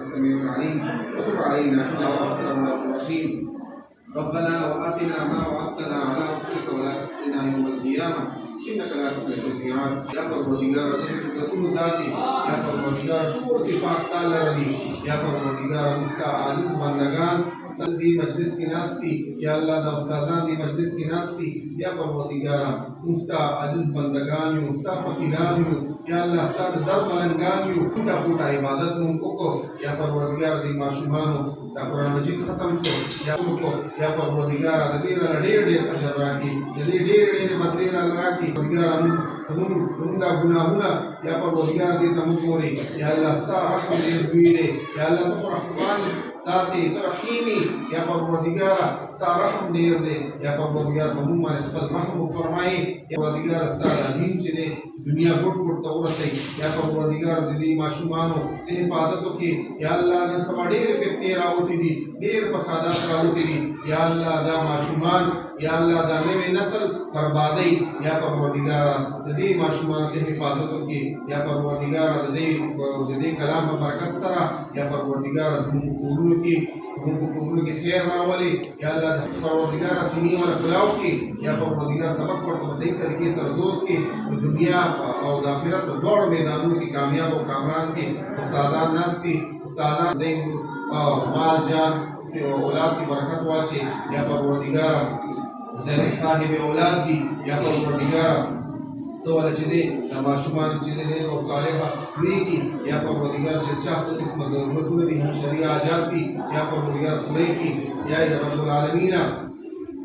السميع العليم وتب علينا إنك أنت التواب الرحيم. ربنا وآتنا ما وعدتنا على رسلك ولا تخزنا يوم القيامة إنك لا تخلف الميعاد. يا परवरदिगार तुम ज़ाती या परवरदिगार तू सिफात ताला रही या परवरदिगार उसका आजिज़ बंदगान सदी मजलिस की नास्ती या अल्लाह दा उस्ताज़ान दी मजलिस की नास्ती या परवरदिगार उसका आजिज़ बंदगान यू उसका फकीरान यू या अल्लाह साद दर मलंगान यू टूटा फूटा इबादत मुनको को या परवरदिगार दी माशुमानो या कुरान मजीद खत्म को या परवरदिगार अदीरा ढेर ढेर अजर राखी यदि ढेर ढेर मदीरा राखी परवरदिगार तुमदा गुनाहुना या परवरदिगार दी तमुकोरी या अल्लाह स्ता रहम दे दुईरे या अल्लाह तो रहमान ताते तरहीमी या परवरदिगार स्ता रहम दे या परवरदिगार बहुमा फल रहम फरमाए या परवरदिगार स्ता दीन चले दुनिया गुट गुट तौरसे या परवरदिगार दी माशुमानो ते हिफाजतों के या अल्लाह ने समाडेर पे तेरा होती दी देर फसादात रावती दी या अल्लाह दा माशुमान या अल्लाह दा नवे नस्ल बर्बादी या परवरदिगार दी माशुमान ते हिफाजतों के या परवरदिगार दी कलाम बरकत सरा या परवरदिगार ज़ुमकुरुल के खैर रावले या अल्लाह परवरदिगार सीनी वाला खुलाव के या परवरदिगार सबक पर तो सही तरीके से जोर के दुनिया और आखिरत दौड़ मैदानों की कामयाब और कामरान के उस्ताज़ान नास्ती उस्ताज़ान दे माल जान के औलाद की बरकत वाचे या परवरदिगार साहिब औलाद की या परवरदिगार तो वाला चीज़ें नमाशुमान चीज़ें और सालेहा हुई की या परवरदिगार चर्चा से इस मज़लूमत दी शरीया आजादी या परवरदिगार पूरे की या रब्बुल आलमीन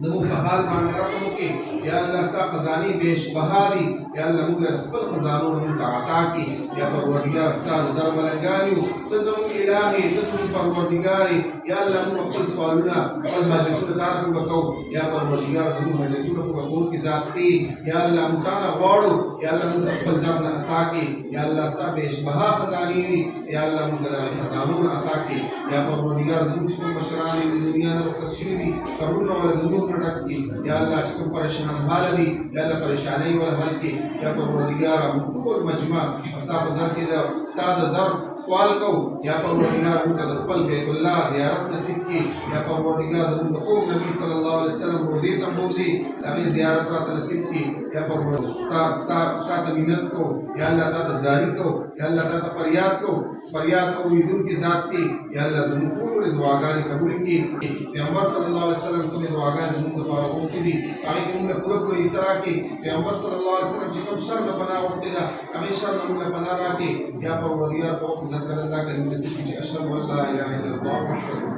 ज़रूर फहाल मान रखो के या अल्लाह स्ता खजानी बेश बहारी या अल्लाह मुझे खपल खजानों मुझे अता की या परवरदिगार स्ता दर मलंगानियो तज़म इलाही तज़म परवरदिगारी या अल्लाह मुझे खपल सवालना और हजतुल दार को बताओ या परवरदिगार ज़रूर हजतुल को बताओ की ज़ाती या अल्लाह मुताना वाड़ो या अल्लाह मुझे खपल दर अता की या अल्लाह स्ता बेश बहा खजानी या अल्लाह मुझे खजानों अता की या परवरदिगार ज़रूर बशरानी दुनिया में सच्ची कबूल वाला दुनिया की या अल्लाह चिकन परेशान हाल दी या अल्लाह परेशानी वाला हल की या परवरदिगार मुकुल मजमा अस्ताब दर के उस्ताद दर सवाल को या परवरदिगार मुतदफल बैतुल्लाह ज़ियारत नसीब की या परवरदिगार ज़रूर नबी सल्लल्लाहु अलैहि वसल्लम रोज़े तंबूज़ी अभी ज़ियारत का नसीब की या परवरदिगार उस्ताद मिन्नत को या अल्लाह ताला जारी को या अल्लाह ताला फरियाद को ईदुल की ज़ात की या अल्लाह ज़रूर दुआगान कबूल की पैगंबर सल्लल्लाहु अलैहि वसल्लम को दुआगान ज़रूर दफारों की दी ताकि तुमने पूरे इसरा के पैगंबर सल्लल्लाहु अलैहि वसल्लम जिकम शर में पनाह होते दा हमेशा में पनाह रखे या परवरदिगार को इज़्ज़त करता कि नसीब की अशहदु अल्ला इलाहा इल्लल्लाह